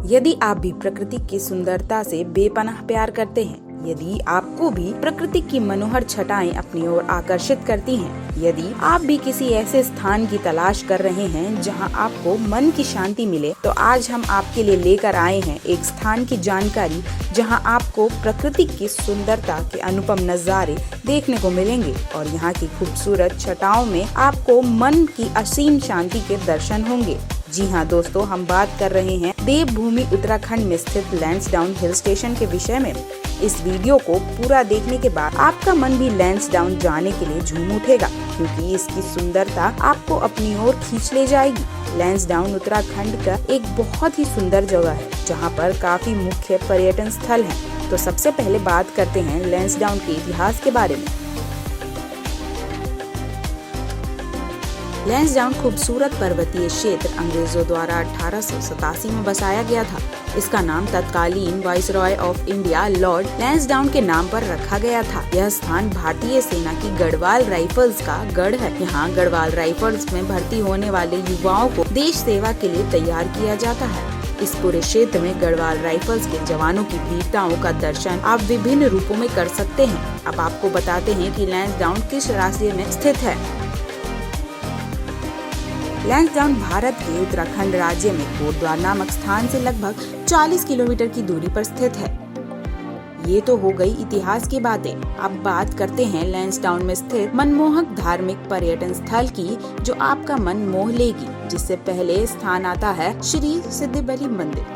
यदि आप भी प्रकृति की सुंदरता से बेपनाह प्यार करते हैं, यदि आपको भी प्रकृति की मनोहर छटाएं अपनी ओर आकर्षित करती हैं, यदि आप भी किसी ऐसे स्थान की तलाश कर रहे हैं जहां आपको मन की शांति मिले, तो आज हम आपके लिए लेकर आए हैं एक स्थान की जानकारी जहां आपको प्रकृति की सुंदरता के अनुपम नज़ारे देखने को मिलेंगे और यहाँ की खूबसूरत छटाओं में आपको मन की असीम शांति के दर्शन होंगे। जी हाँ दोस्तों, हम बात कर रहे हैं देवभूमि उत्तराखंड में स्थित लैंसडाउन हिल स्टेशन के विषय में। इस वीडियो को पूरा देखने के बाद आपका मन भी लैंसडाउन जाने के लिए झूम उठेगा, क्योंकि इसकी सुंदरता आपको अपनी ओर खींच ले जाएगी। लैंसडाउन उत्तराखंड का एक बहुत ही सुंदर जगह है, जहाँ पर काफी मुख्य पर्यटन स्थल हैं। तो सबसे पहले बात करते हैं लैंसडाउन के इतिहास के बारे में। लैंसडाउन खूबसूरत पर्वतीय क्षेत्र अंग्रेजों द्वारा 1887 में बसाया गया था। इसका नाम तत्कालीन viceroy of India Lord Lansdowne के नाम पर रखा गया था। यह स्थान भारतीय सेना की गढ़वाल राइफल्स का गढ़ है। यहाँ गढ़वाल राइफल्स में भर्ती होने वाले युवाओं को देश सेवा के लिए तैयार किया जाता है। इस पूरे क्षेत्र में गढ़वाल राइफल्स के जवानों की वीरताओं का दर्शन आप विभिन्न रूपों में कर सकते हैं। अब आपको बताते हैं कि लैंसडाउन किस राज्य में स्थित है। लैंसडाउन भारत के उत्तराखंड राज्य में कोटद्वार नामक स्थान से लगभग 40 किलोमीटर की दूरी पर स्थित है। ये तो हो गई इतिहास की बातें। अब बात करते हैं लैंसडाउन में स्थित मनमोहक धार्मिक पर्यटन स्थल की, जो आपका मन मोह लेगी। जिससे पहले स्थान आता है श्री सिद्धिबली मंदिर।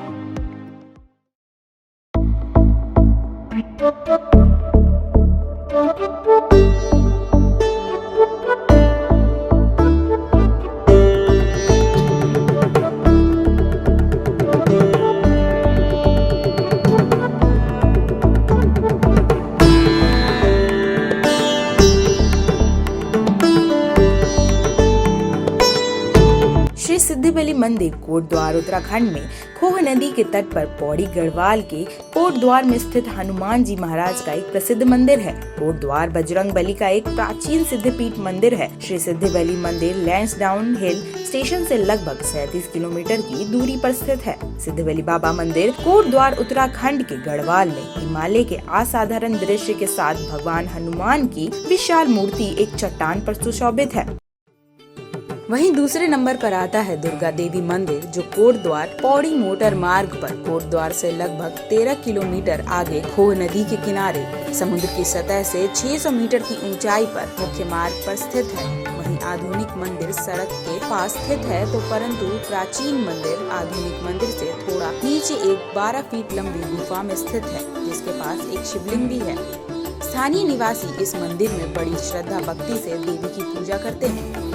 श्री सिद्धिबली मंदिर कोटद्वार उत्तराखंड में खोह नदी के तट पर पौड़ी गढ़वाल के कोटद्वार में स्थित हनुमान जी महाराज का एक प्रसिद्ध मंदिर है। कोटद्वार बजरंगबली का एक प्राचीन सिद्धपीठ मंदिर है। श्री सिद्धिबली मंदिर लैंसडाउन हिल स्टेशन से लगभग 37 किलोमीटर की दूरी पर स्थित है। सिद्धिबली बाबा मंदिर कोटद्वार उत्तराखंड के गढ़वाल में हिमालय के असाधारण दृश्य के साथ भगवान हनुमान की विशाल मूर्ति एक चट्टान पर सुशोभित है। वहीं दूसरे नंबर पर आता है दुर्गा देवी मंदिर, जो कोटद्वार पौड़ी मोटर मार्ग पर कोटद्वार से लगभग 13 किलोमीटर आगे खोह नदी के किनारे समुद्र की सतह से 600 मीटर की ऊंचाई पर मुख्य मार्ग पर स्थित है। वहीं आधुनिक मंदिर सड़क के पास स्थित है, तो परंतु प्राचीन मंदिर आधुनिक मंदिर से थोड़ा नीचे एक 12 फीट लंबी गुफा में स्थित है, जिसके पास एक शिवलिंग भी है। स्थानीय निवासी इस मंदिर में बड़ी श्रद्धा भक्ति से देवी की पूजा करते हैं।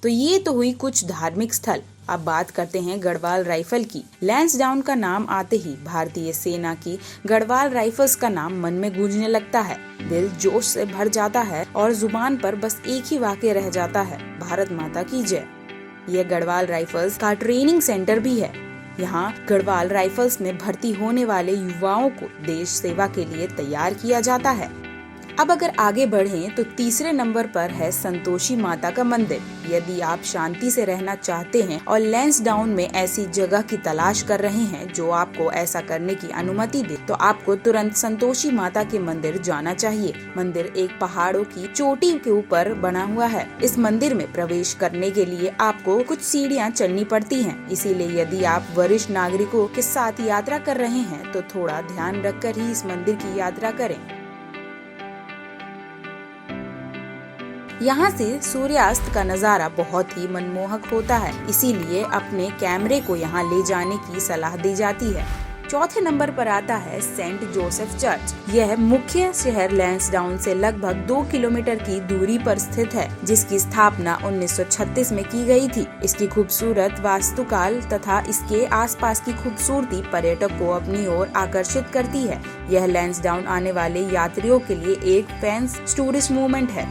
तो ये तो हुई कुछ धार्मिक स्थल। अब बात करते हैं गढ़वाल राइफल की। लैंसडाउन का नाम आते ही भारतीय सेना की गढ़वाल राइफल्स का नाम मन में गूंजने लगता है। दिल जोश से भर जाता है और जुबान पर बस एक ही वाक्य रह जाता है, भारत माता की जय। यह गढ़वाल राइफल्स का ट्रेनिंग सेंटर भी है। यहाँ गढ़वाल राइफल्स में भर्ती होने वाले युवाओं को देश सेवा के लिए तैयार किया जाता है। अब अगर आगे बढ़ें तो तीसरे नंबर पर है संतोषी माता का मंदिर। यदि आप शांति से रहना चाहते हैं और लैंसडाउन में ऐसी जगह की तलाश कर रहे हैं जो आपको ऐसा करने की अनुमति दे, तो आपको तुरंत संतोषी माता के मंदिर जाना चाहिए। मंदिर एक पहाड़ों की चोटी के ऊपर बना हुआ है। इस मंदिर में प्रवेश करने के लिए आपको कुछ सीढ़ियाँ चढ़नी पड़ती हैं। इसीलिए यदि आप वरिष्ठ नागरिकों के साथ यात्रा कर रहे हैं तो थोड़ा ध्यान रखकर ही इस मंदिर की यात्रा करें। यहाँ से सूर्यास्त का नज़ारा बहुत ही मनमोहक होता है, इसीलिए अपने कैमरे को यहाँ ले जाने की सलाह दी जाती है। चौथे नंबर पर आता है सेंट जोसेफ चर्च। यह मुख्य शहर लैंसडाउन से लगभग 2 किलोमीटर की दूरी पर स्थित है, जिसकी स्थापना 1936 में की गई थी। इसकी खूबसूरत वास्तुकाल तथा इसके आसपास की खूबसूरती पर्यटक को अपनी ओर आकर्षित करती है। यह लैंसडाउन आने वाले यात्रियों के लिए एक फैंस टूरिस्ट मूवमेंट है।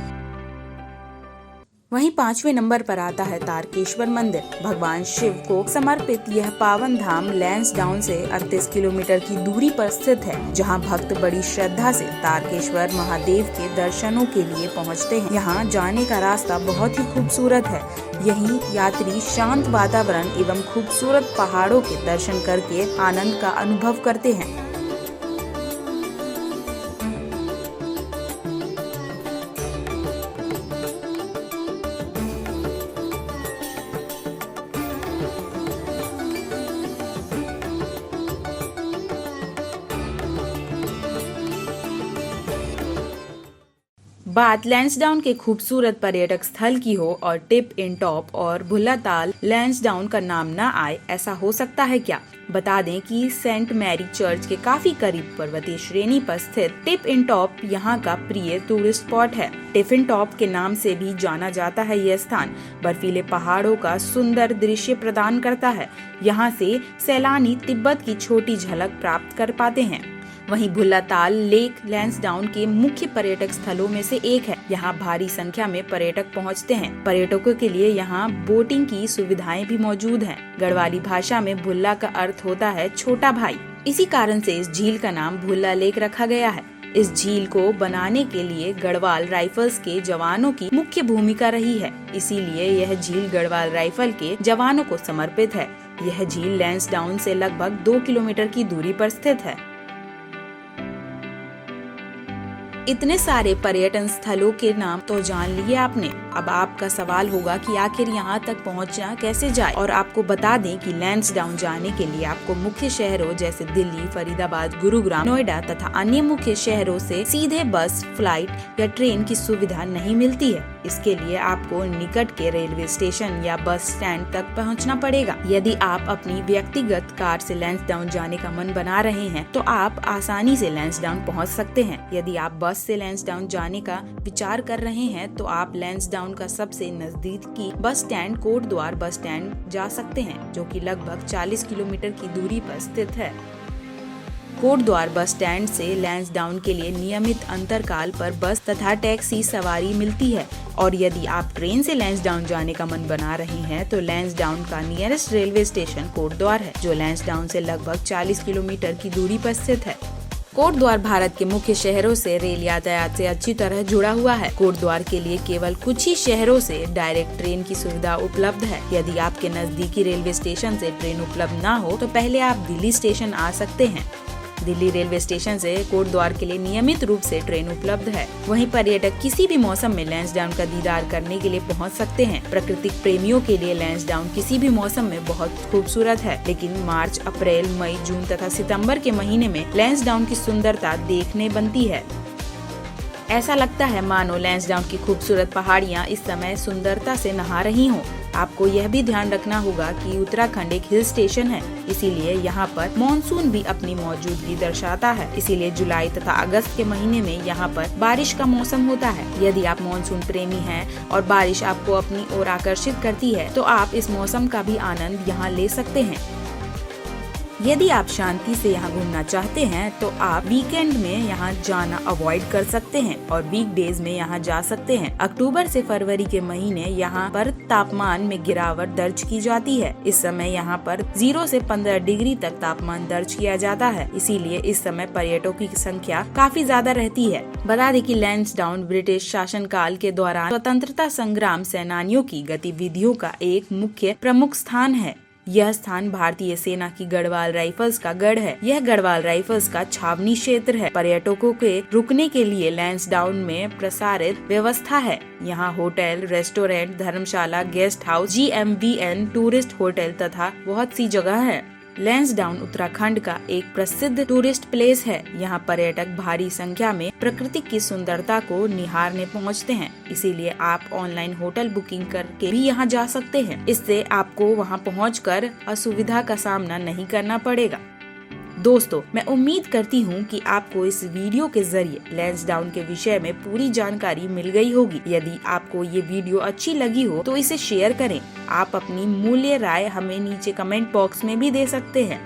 वहीं 5वें नंबर पर आता है तारकेश्वर मंदिर। भगवान शिव को समर्पित यह पावन धाम लैंसडाउन से 38 किलोमीटर की दूरी पर स्थित है, जहां भक्त बड़ी श्रद्धा से तारकेश्वर महादेव के दर्शनों के लिए पहुंचते हैं। यहां जाने का रास्ता बहुत ही खूबसूरत है। यहीं यात्री शांत वातावरण एवं खूबसूरत पहाड़ों के दर्शन करके आनंद का अनुभव करते हैं। बात लैंसडाउन के खूबसूरत पर्यटक स्थल की हो और टिप इन टॉप और भुल्लाताल लैंसडाउन का नाम न आए, ऐसा हो सकता है क्या? बता दें कि सेंट मैरी चर्च के काफी करीब पर्वतीय श्रेणी पर स्थित टिप इन टॉप यहाँ का प्रिय टूरिस्ट स्पॉट है। टिप इन टॉप के नाम से भी जाना जाता है। यह स्थान बर्फीले पहाड़ों का सुंदर दृश्य प्रदान करता है। यहाँ से सैलानी तिब्बत की छोटी झलक प्राप्त कर पाते हैं। वहीं भुल्लाताल लेक लैंसडाउन के मुख्य पर्यटक स्थलों में से एक है। यहाँ भारी संख्या में पर्यटक पहुँचते हैं। पर्यटकों के लिए यहाँ बोटिंग की सुविधाएं भी मौजूद हैं। गढ़वाली भाषा में भुल्ला का अर्थ होता है छोटा भाई। इसी कारण से इस झील का नाम भुल्ला लेक रखा गया है। इस झील को बनाने के लिए गढ़वाल राइफल्स के जवानों की मुख्य भूमिका रही है। इसीलिए यह झील गढ़वाल राइफल के जवानों को समर्पित है। यह झील लैंसडाउन से लगभग 2 किलोमीटर की दूरी पर स्थित है। इतने सारे पर्यटन स्थलों के नाम तो जान लिए आपने। अब आपका सवाल होगा कि आखिर यहाँ तक पहुँचना कैसे जाए। और आपको बता दें कि लैंसडाउन जाने के लिए आपको मुख्य शहरों जैसे दिल्ली, फरीदाबाद, गुरुग्राम, नोएडा तथा अन्य मुख्य शहरों से सीधे बस, फ्लाइट या ट्रेन की सुविधा नहीं मिलती है। इसके लिए आपको निकट के रेलवे स्टेशन या बस स्टैंड तक पहुंचना पड़ेगा। यदि आप अपनी व्यक्तिगत कार से लैंसडाउन जाने का मन बना रहे हैं तो आप आसानी से लैंसडाउन पहुंच सकते हैं। यदि आप बस से लैंसडाउन जाने का विचार कर रहे हैं तो आप लैंसडाउन का सबसे नजदीकी bus stand Kotdwar bus stand जा सकते हैं, जो कि लगभग 40 किलोमीटर की दूरी पर स्थित है। कोटद्वार बस स्टैंड से लैंसडाउन के लिए नियमित अंतरकाल पर बस तथा टैक्सी सवारी मिलती है। और यदि आप ट्रेन से लैंसडाउन जाने का मन बना रहे हैं तो लैंसडाउन का नियरेस्ट रेलवे स्टेशन कोटद्वार है, जो लैंसडाउन से लगभग 40 किलोमीटर की दूरी पर स्थित है। कोटद्वार भारत के मुख्य शहरों से रेल यातायात से अच्छी तरह जुड़ा हुआ है। कोटद्वार के लिए केवल कुछ ही शहरों से डायरेक्ट ट्रेन की सुविधा उपलब्ध है। यदि आपके नजदीकी रेलवे स्टेशन से ट्रेन उपलब्ध न हो तो पहले आप दिल्ली स्टेशन आ सकते हैं। दिल्ली रेलवे स्टेशन से कोटद्वार के लिए नियमित रूप से ट्रेन उपलब्ध है। वहीं पर्यटक किसी भी मौसम में लैंसडाउन का दीदार करने के लिए पहुंच सकते हैं। प्राकृतिक प्रेमियों के लिए लैंसडाउन किसी भी मौसम में बहुत खूबसूरत है, लेकिन मार्च, अप्रैल, मई, जून तथा सितंबर के महीने में लैंसडाउन की सुंदरता देखने बनती है। ऐसा लगता है मानो लैंसडाउन की खूबसूरत पहाड़ियाँ इस समय सुंदरता से नहा रही हों। आपको यह भी ध्यान रखना होगा कि उत्तराखंड एक हिल स्टेशन है, इसीलिए यहाँ पर मॉनसून भी अपनी मौजूदगी दर्शाता है। इसीलिए जुलाई तथा अगस्त के महीने में यहाँ पर बारिश का मौसम होता है। यदि आप मॉनसून प्रेमी हैं और बारिश आपको अपनी ओर आकर्षित करती है तो आप इस मौसम का भी आनंद यहाँ ले सकते हैं। यदि आप शांति से यहाँ घूमना चाहते हैं तो आप वीकेंड में यहाँ जाना अवॉइड कर सकते हैं और वीकडेज में यहाँ जा सकते हैं। अक्टूबर से फरवरी के महीने यहाँ पर तापमान में गिरावट दर्ज की जाती है। इस समय यहाँ पर 0 से 15 डिग्री तक तापमान दर्ज किया जाता है, इसीलिए इस समय पर्यटकों की संख्या काफी ज्यादा रहती है। बता दें कि लैंसडाउन ब्रिटिश शासनकाल के दौरान स्वतंत्रता संग्राम सेनानियों की गतिविधियों का एक मुख्य प्रमुख स्थान है। यह स्थान भारतीय सेना की गढ़वाल राइफल्स का गढ़ है। यह गढ़वाल राइफल्स का छावनी क्षेत्र है। पर्यटकों के रुकने के लिए लैंसडाउन में प्रसारित व्यवस्था है। यहाँ होटल, रेस्टोरेंट, धर्मशाला, guest house, GMVN tourist hotel तथा बहुत सी जगह है। लैंसडाउन उत्तराखंड का एक प्रसिद्ध टूरिस्ट प्लेस है। यहाँ पर्यटक भारी संख्या में प्रकृति की सुंदरता को निहारने पहुँचते हैं, इसीलिए आप ऑनलाइन होटल बुकिंग करके भी यहाँ जा सकते हैं। इससे आपको वहाँ पहुँचकर असुविधा का सामना नहीं करना पड़ेगा। दोस्तों, मैं उम्मीद करती हूँ कि आपको इस वीडियो के जरिए लैंसडाउन के विषय में पूरी जानकारी मिल गई होगी। यदि आपको ये वीडियो अच्छी लगी हो तो इसे शेयर करें। आप अपनी मूल्य राय हमें नीचे कमेंट बॉक्स में भी दे सकते हैं।